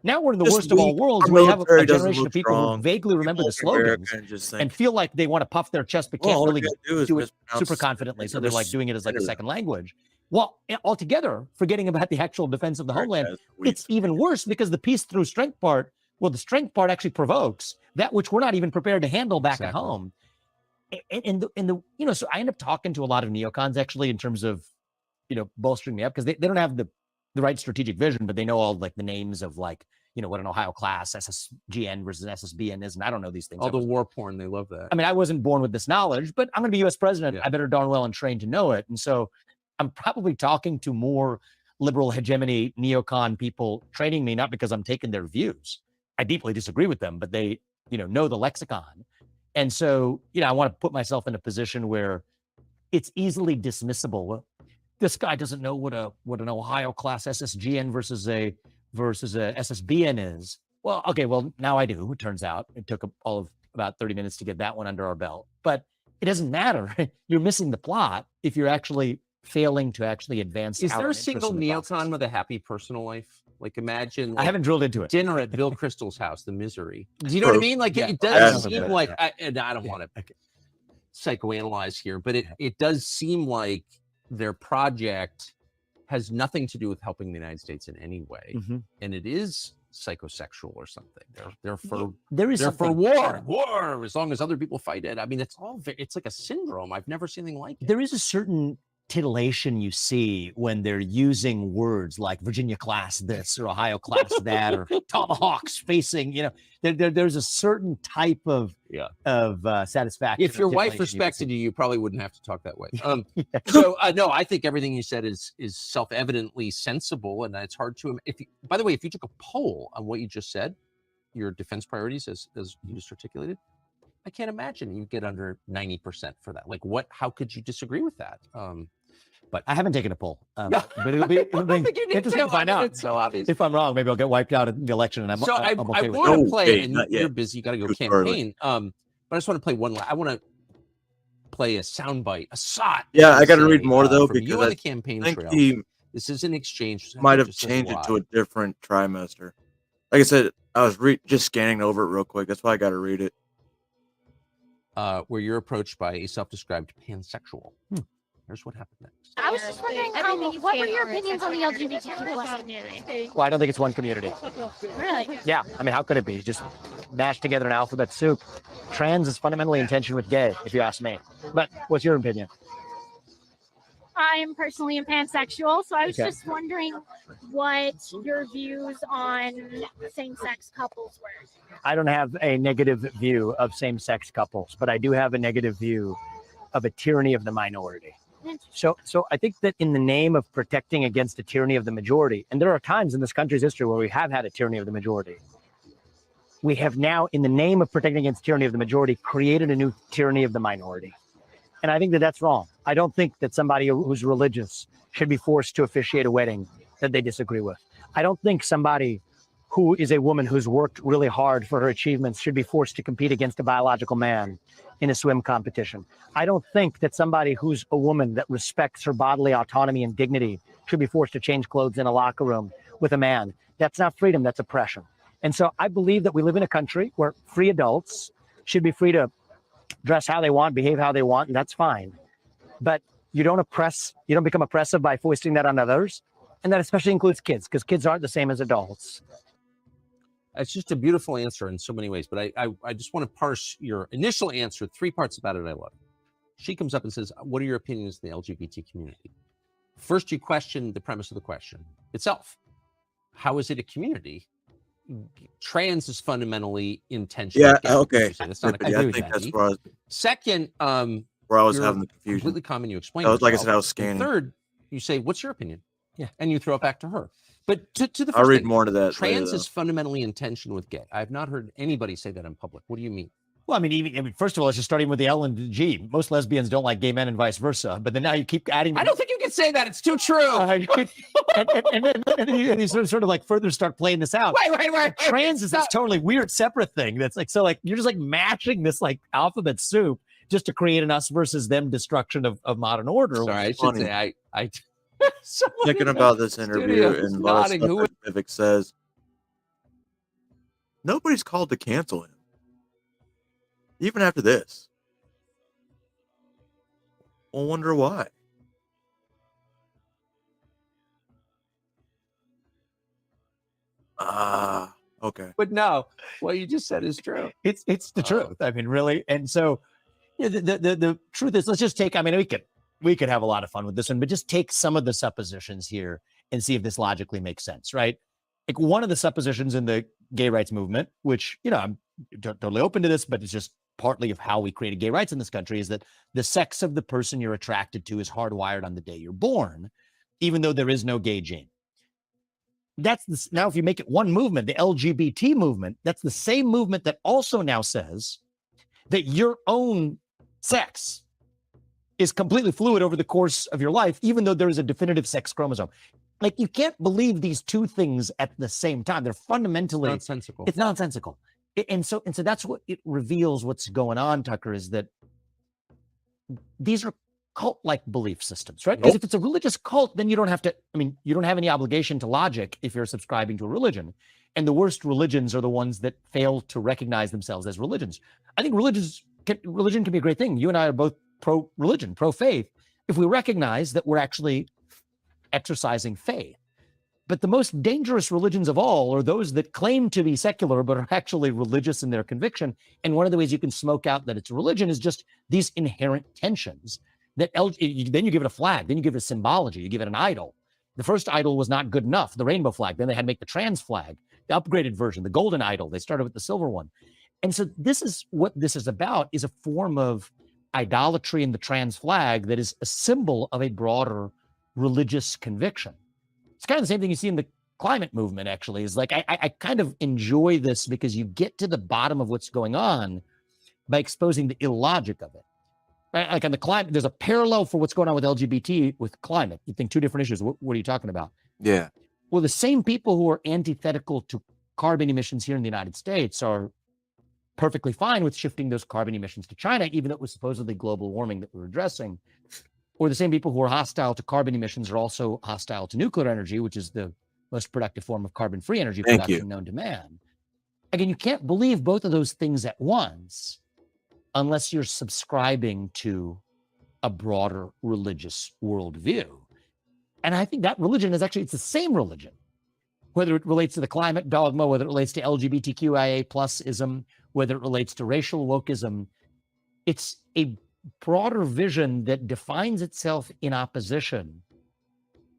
S4: Now we're in the
S2: Just
S4: worst of all
S2: weak.
S4: worlds.
S2: Our
S4: We have
S2: military
S4: a
S2: doesn't
S4: generation
S2: look
S4: of people
S2: strong.
S4: who vaguely remember the
S2: People look at
S4: slogans
S2: America and just
S4: and
S2: think,
S4: feel like they want to puff their chest, but
S2: well,
S4: can't
S2: all
S4: really
S2: we gotta do is
S4: do it
S2: mispronounce
S4: super confidently. So
S2: or
S4: they're like doing it as like a
S2: misgender
S4: second language. Well, altogether, forgetting about the actual defense of the
S2: them.
S4: homeland,
S2: Guys, we-
S4: it's even worse because the peace through strength part, the strength part actually provokes that which we're not even prepared to handle back at home. And so I end up talking to a lot of neocons actually in terms of, bolstering me up because they don't have the right strategic vision, but they know all like the names of like, what an Ohio class, SSGN versus SSBN is. And I don't know these things.
S3: All the war porn, they love that.
S4: I mean, I wasn't born with this knowledge, but I'm going to be US president.
S3: Yeah.
S4: I better darn well and trained to know it. And so I'm probably talking to more liberal hegemony neocon people training me, not because I'm taking their views. I deeply disagree with them, but they, know the lexicon. And so, I want to put myself in a position where it's easily dismissible. Well, this guy doesn't know what an Ohio class SSGN versus a SSBN is. Well, okay, well, now I do. It turns out it took all of about 30 minutes to get that one under our belt, but it doesn't matter. You're missing the plot if you're actually failing to actually advance.
S3: Is there a single neocon with a happy personal life? Like imagine,
S4: I haven't drilled into it.
S3: Dinner at Bill Crystal's house, the misery. Do you know what I mean? Like it does seem like, and I don't want to psychoanalyze here, but it does seem like their project has nothing to do with helping the United States in any way, and it is psychosexual or something. They're for war as long as other people fight it. I mean, it's like a syndrome. I've never seen anything like it.
S4: There is a certain titillation you see when they're using words like Virginia class this or Ohio class that or tomahawks facing, there's a certain type of satisfaction.
S3: If your wife respected you, you probably wouldn't have to talk that way. So no, I think everything you said is self-evidently sensible, and it's hard to. By the way, if you took a poll on what you just said, your defense priorities as you just articulated, I can't imagine you get under 90% for that. Like how could you disagree with that? But
S4: I haven't taken a poll. But it'll be interesting to find out.
S3: It's so obvious.
S4: If I'm wrong, maybe I'll get wiped out in the election. And I'm okay with
S3: want to play, and
S2: not yet.
S3: you're busy, you got to go campaign. But I just want to play I want to play a soundbite, a SOT.
S2: Yeah, I got to read more though,
S3: from
S2: because
S3: you on the campaign
S2: I think
S3: trail.
S2: he
S3: This is an exchange.
S2: might have changed it to a different trimester. Like I said, I was just scanning over it real quick. That's why I got to read it.
S3: Where you're approached by a self-described pansexual. Here's what happened next.
S5: I was just wondering, what were your opinions on the LGBTQ community?
S4: Well, I don't think it's one community.
S5: Really?
S4: Yeah, I mean, how could it be? Just mashed together in alphabet soup. Trans is fundamentally in tension with gay, if you ask me. But what's your opinion?
S5: I am personally a pansexual, so I was
S4: Okay.
S5: just wondering what your views on same-sex couples were.
S4: I don't have a negative view of same-sex couples, but I do have a negative view of a tyranny of the minority. So I think that in the name of protecting against a tyranny of the majority, and there are times in this country's history where we have had a tyranny of the majority, we have now, in the name of protecting against tyranny of the majority, created a new tyranny of the minority. And I think that that's wrong. I don't think that somebody who's religious should be forced to officiate a wedding that they disagree with. I don't think somebody who is a woman who's worked really hard for her achievements should be forced to compete against a biological man in a swim competition. I don't think that somebody who's a woman that respects her bodily autonomy and dignity should be forced to change clothes in a locker room with a man. That's not freedom, that's oppression. And so I believe that we live in a country where free adults should be free to dress how they want, behave how they want, and that's fine. But you don't become oppressive by foisting that on others. And that especially includes kids, because kids aren't the same as adults.
S3: It's just a beautiful answer in so many ways, but I just want to parse your initial answer. 3 parts about it I love. She comes up and says, what are your opinions on the LGBT community? First, you question the premise of the question itself. How is it a community? Trans is fundamentally in tension.
S2: Yeah, okay.
S3: That's not
S2: I think that's where I was,
S3: Second,
S2: where I was having the confusion.
S3: Completely common. You explain.
S2: Like I said, I was scanning.
S3: Third, you say, "What's your opinion?"
S4: Yeah,
S3: and you throw it back to her. But to the first
S2: I'll read
S3: thing,
S2: more to that.
S3: Trans
S2: later,
S3: is fundamentally in tension with gay. I have not heard anybody say that in public. What do you mean?
S4: Well, I mean, first of all, it's just starting with the L and the G. Most lesbians don't like gay men and vice versa. But then now you keep adding.
S3: I don't think you can say that. It's too true.
S4: And then you sort of like further start playing this out.
S3: Wait.
S4: Trans is this totally weird separate thing. That's like, so like, you're just like mashing this like alphabet soup just to create an us versus them destruction of modern order.
S3: Sorry, I should
S2: Funny.
S3: say I
S2: thinking about this interview and a lot of
S3: nodding.
S2: stuff that Vivek says, nobody's called to cancel him. Even after this. I wonder why. Okay.
S3: But no, what you just said is true.
S4: It's the truth. I mean, really. And so the truth is, let's just take, I mean, we could have a lot of fun with this one, but just take some of the suppositions here and see if this logically makes sense, right? Like one of the suppositions in the gay rights movement, which, I'm totally open to this, but it's just partly of how we created gay rights in this country, is that the sex of the person you're attracted to is hardwired on the day you're born, even though there is no gay gene. Now, if you make it one movement, the LGBT movement, that's the same movement that also now says that your own sex is completely fluid over the course of your life, even though there is a definitive sex chromosome. Like, you can't believe these two things at the same time. They're fundamentally
S3: Nonsensical.
S4: It's nonsensical. And so that's what it reveals. What's going on, Tucker, is that these are cult-like belief systems, right? Because if it's a religious cult, then you don't have any obligation to logic if you're subscribing to a religion. And the worst religions are the ones that fail to recognize themselves as religions. I think religion can be a great thing. You and I are both pro-religion, pro-faith, if we recognize that we're actually exercising faith. But the most dangerous religions of all are those that claim to be secular, but are actually religious in their conviction. And one of the ways you can smoke out that it's a religion is just these inherent tensions. Then you give it a flag, then you give it a symbology, you give it an idol. The first idol was not good enough, the rainbow flag. Then they had to make the trans flag, the upgraded version, the golden idol. They started with the silver one. And so this is what this is about, is a form of idolatry in the trans flag that is a symbol of a broader religious conviction. It's kind of the same thing you see in the climate movement, actually. Is like, I kind of enjoy this because you get to the bottom of what's going on by exposing the illogic of it. Right? Like on the climate, there's a parallel for what's going on with LGBT with climate. You think two different issues. What are you talking about?
S2: Yeah.
S4: Well, the same people who are antithetical to carbon emissions here in the United States are perfectly fine with shifting those carbon emissions to China, even though it was supposedly global warming that we were addressing. Or the same people who are hostile to carbon emissions are also hostile to nuclear energy, which is the most productive form of carbon-free energy production known to man. Again, you can't believe both of those things at once unless you're subscribing to a broader religious worldview. And I think that religion is actually, it's the same religion, whether it relates to the climate dogma, whether it relates to LGBTQIA plusism, whether it relates to racial wokeism. It's a broader vision that defines itself in opposition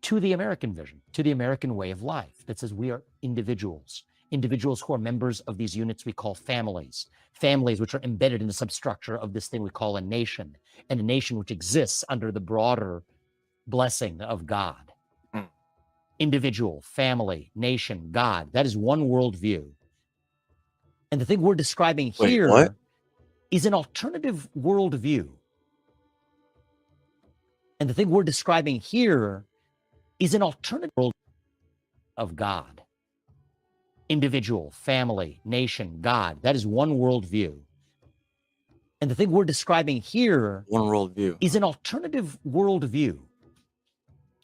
S4: to the American vision, to the American way of life, that says we are individuals who are members of these units we call families which are embedded in the substructure of this thing we call a nation, and a nation which exists under the broader blessing of God. Individual, family, nation, God. That is one worldview. And the thing we're describing here is an alternative worldview. And the thing we're describing here is an alternative world of God. Individual, family, nation, God. That is one worldview. And the thing we're describing here is an alternative worldview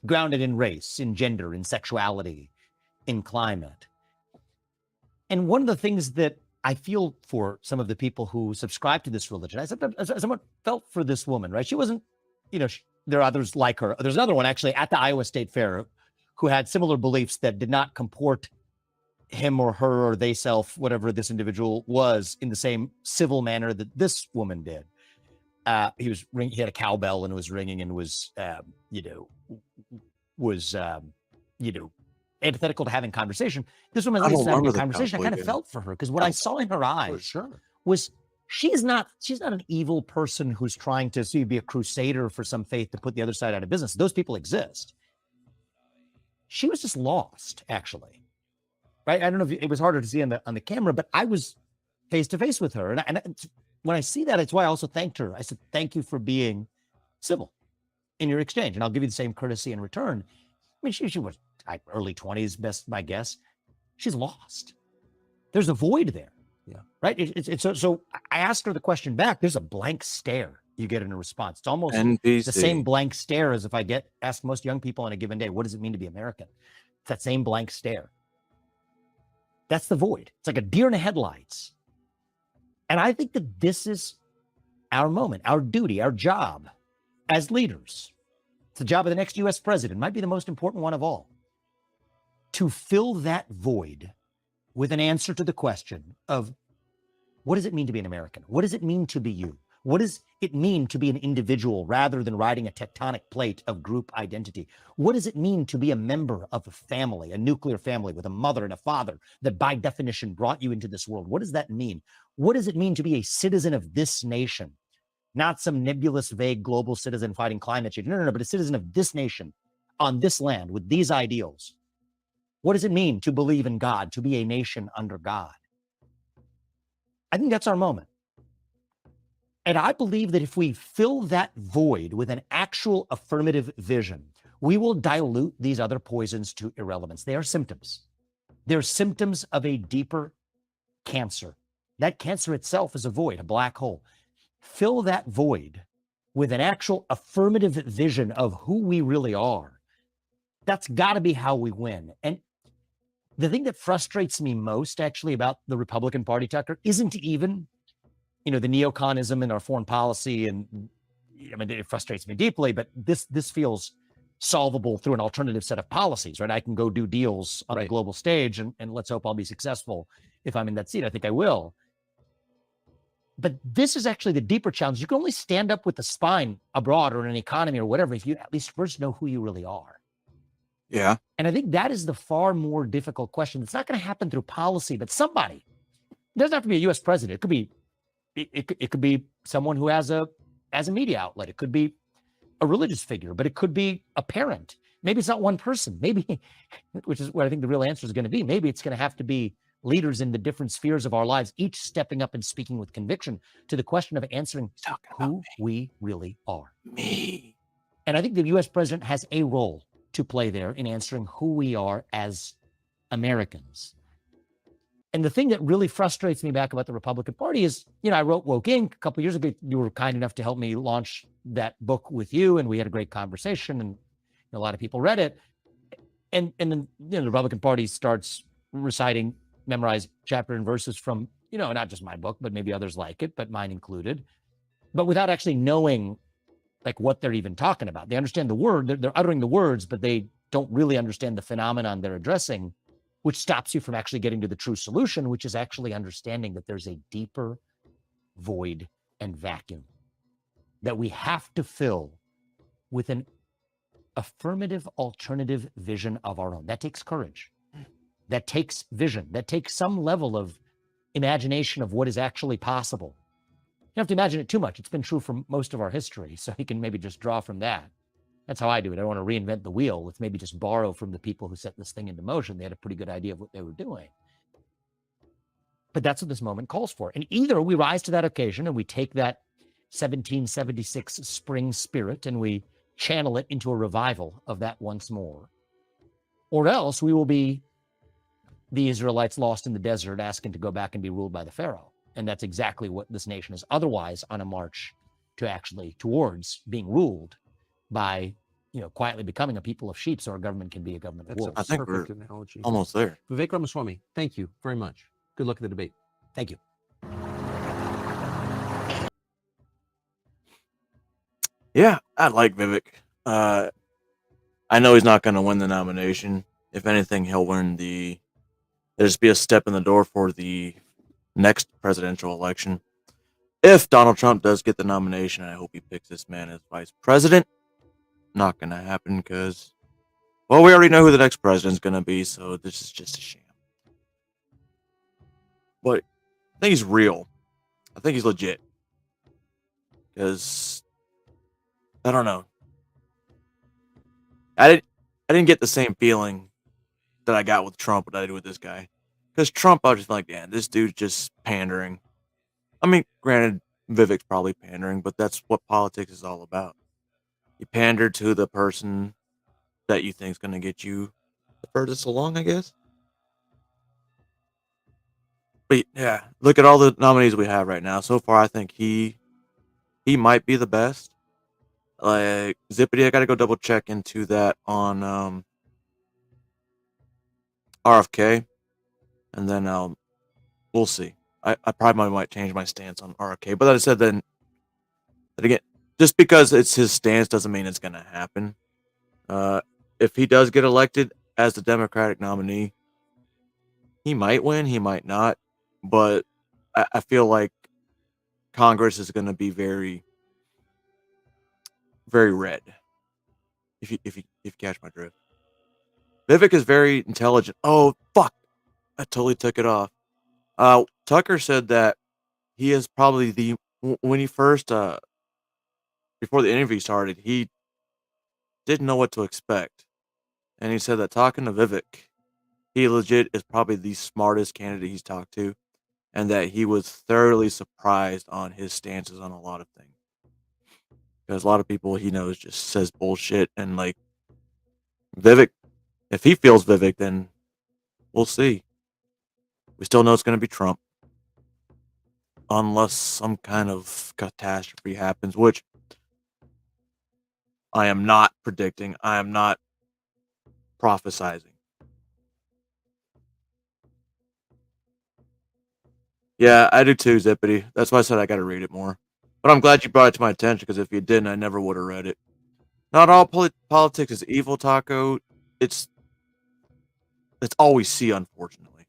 S4: grounded in race, in gender, in sexuality, in climate. And one of the things that I feel for some of the people who subscribe to this religion, I somewhat felt for this woman, right? She wasn't, there are others like her. There's another one actually at the Iowa State Fair who had similar beliefs that did not comport him or her or they self, whatever this individual was, in the same civil manner that this woman did. He had a cowbell and it was ringing and was antithetical to having conversation. This woman was having a conversation. I kind of felt for her because what I saw in her eyes was she's not an evil person who's trying to be a crusader for some faith to put the other side out of business. Those people exist. She was just lost, actually. Right? I don't know if it was harder to see on the camera, but I was face to face with her, and when I see that, it's why I also thanked her. I said, "Thank you for being civil in your exchange, and I'll give you the same courtesy in return." I mean, she was early 20s, best my guess. She's lost. There's a void there.
S3: Yeah.
S4: Right. So I asked her the question back. There's a blank stare you get in a response. It's almost
S2: NPC.
S4: The same blank stare as if I asked most young people on a given day, what does it mean to be American? It's that same blank stare. That's the void. It's like a deer in the headlights. And I think that this is our moment, our duty, our job as leaders. It's the job of the next US president, might be the most important one of all, to fill that void with an answer to the question of, what does it mean to be an American? What does it mean to be you? What does it mean to be an individual rather than riding a tectonic plate of group identity? What does it mean to be a member of a family, a nuclear family with a mother and a father that by definition brought you into this world? What does that mean? What does it mean to be a citizen of this nation? Not some nebulous, vague global citizen fighting climate change. No, but a citizen of this nation on this land with these ideals. What does it mean to believe in God, to be a nation under God? I think that's our moment. And I believe that if we fill that void with an actual affirmative vision, we will dilute these other poisons to irrelevance. They are symptoms. They're symptoms of a deeper cancer. That cancer itself is a void, a black hole. Fill that void with an actual affirmative vision of who we really are. That's got to be how we win. And the thing that frustrates me most actually about the Republican Party, Tucker, isn't even the neoconism in our foreign policy, and I mean, it frustrates me deeply, but this feels solvable through an alternative set of policies, right? I can go do deals on a global stage, and let's hope I'll be successful if I'm in that seat. I think I will. But this is actually the deeper challenge. You can only stand up with the spine abroad or in an economy or whatever if you at least first know who you really are.
S2: Yeah.
S4: And I think that is the far more difficult question. It's not going to happen through policy, but somebody, it doesn't have to be a U.S. president. It could be it could be someone who has a media outlet. It could be a religious figure, but it could be a parent. Maybe it's not one person. Maybe, which is what I think the real answer is going to be. Maybe it's going to have to be leaders in the different spheres of our lives, each stepping up and speaking with conviction to the question of answering who we really are.
S2: Me.
S4: And I think the U.S. president has a role to play there in answering who we are as Americans. And the thing that really frustrates me back about the Republican Party is, I wrote Woke Inc. a couple of years ago. You were kind enough to help me launch that book with you, and we had a great conversation, and a lot of people read it. And then the Republican Party starts reciting memorized chapter and verses from, not just my book, but maybe others like it, but mine included, but without actually knowing like what they're even talking about. They understand the word, they're uttering the words, but they don't really understand the phenomenon they're addressing, which stops you from actually getting to the true solution, which is actually understanding that there's a deeper void and vacuum that we have to fill with an affirmative alternative vision of our own. That takes courage. That takes vision. That takes some level of imagination of what is actually possible. You don't have to imagine it too much. It's been true for most of our history, so you can maybe just draw from that. That's how I do it. I don't want to reinvent the wheel. Let's maybe just borrow from the people who set this thing into motion. They had a pretty good idea of what they were doing. But that's what this moment calls for. And either we rise to that occasion and we take that 1776 spring spirit and we channel it into a revival of that once more, or else we will be the Israelites lost in the desert asking to go back and be ruled by the Pharaoh. And that's exactly what this nation is otherwise on a march to actually towards being ruled by, quietly becoming a people of sheep so our government can be a government of wolves.
S2: I think
S3: Perfect
S2: we're
S3: analogy.
S2: almost there.
S3: Vivek Ramaswamy, thank you very much. Good luck at the debate.
S4: Thank you.
S2: Yeah, I like Vivek. I know he's not going to win the nomination. If anything, he'll win there'll just be a step in the door for the next presidential election. If Donald Trump does get the nomination, I hope he picks this man as vice president. Not going to happen because, well, we already know who the next president's going to be, so this is just a sham. But I think he's real. I think he's legit. Because, I don't know. I didn't get the same feeling that I got with Trump that I did with this guy. Because Trump, I was just like, yeah, this dude's just pandering. I mean, granted, Vivek's probably pandering, but that's what politics is all about. You pander to the person that you think is going to get you the furthest along, I guess. But yeah, look at all the nominees we have right now. So far, I think he might be the best. Like Zippity, I got to go double check into that on RFK, and then we'll see. I probably might change my stance on RFK, but like I said, then again, just because it's his stance doesn't mean it's going to happen. If he does get elected as the Democratic nominee, he might win, he might not, but I feel like Congress is going to be very, very red. If you catch my drift, Vivek is very intelligent. Oh fuck, I totally took it off. Tucker said that he is probably when he first before the interview started, he didn't know what to expect, and he said that talking to Vivek, he legit is probably the smartest candidate he's talked to, and that he was thoroughly surprised on his stances on a lot of things. Because a lot of people he knows just says bullshit, and like Vivek, if he feels Vivek, then we'll see. We still know it's going to be Trump, unless some kind of catastrophe happens, which I am not predicting. I am not prophesizing. Yeah, I do too, Zippity. That's why I said I got to read it more. But I'm glad you brought it to my attention, because if you didn't, I never would have read it. Not all politics is evil, Taco. It's all we see, unfortunately.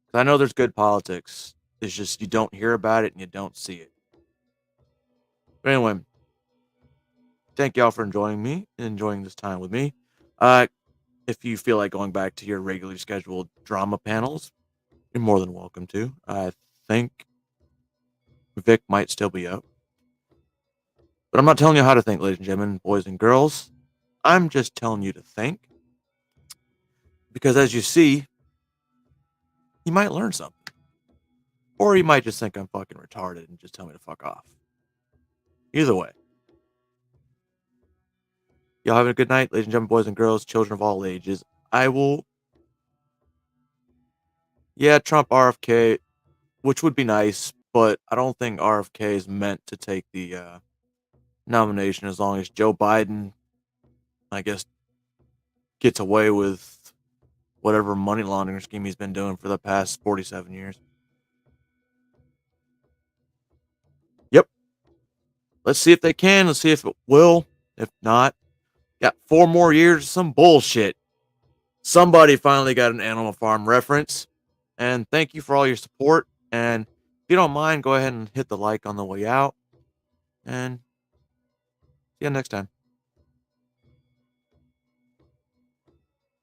S2: 'Cause I know there's good politics. It's just you don't hear about it and you don't see it. But anyway, thank y'all for enjoying this time with me. If you feel like going back to your regularly scheduled drama panels, you're more than welcome to. I think Vic might still be up. But I'm not telling you how to think, ladies and gentlemen, boys and girls. I'm just telling you to think. Because as you see, you might learn something. Or you might just think I'm fucking retarded and just tell me to fuck off. Either way. Y'all have a good night, ladies and gentlemen, boys and girls, children of all ages. Yeah, Trump RFK, which would be nice, but I don't think RFK is meant to take the nomination as long as Joe Biden, I guess, gets away with whatever money laundering scheme he's been doing for the past 47 years. Yep. let's see if they can. Let's see if it will. If not, got 4 more years of some bullshit. Somebody finally got an Animal Farm reference. And thank you for all your support. And if you don't mind, go ahead and hit the like on the way out. And see you next time.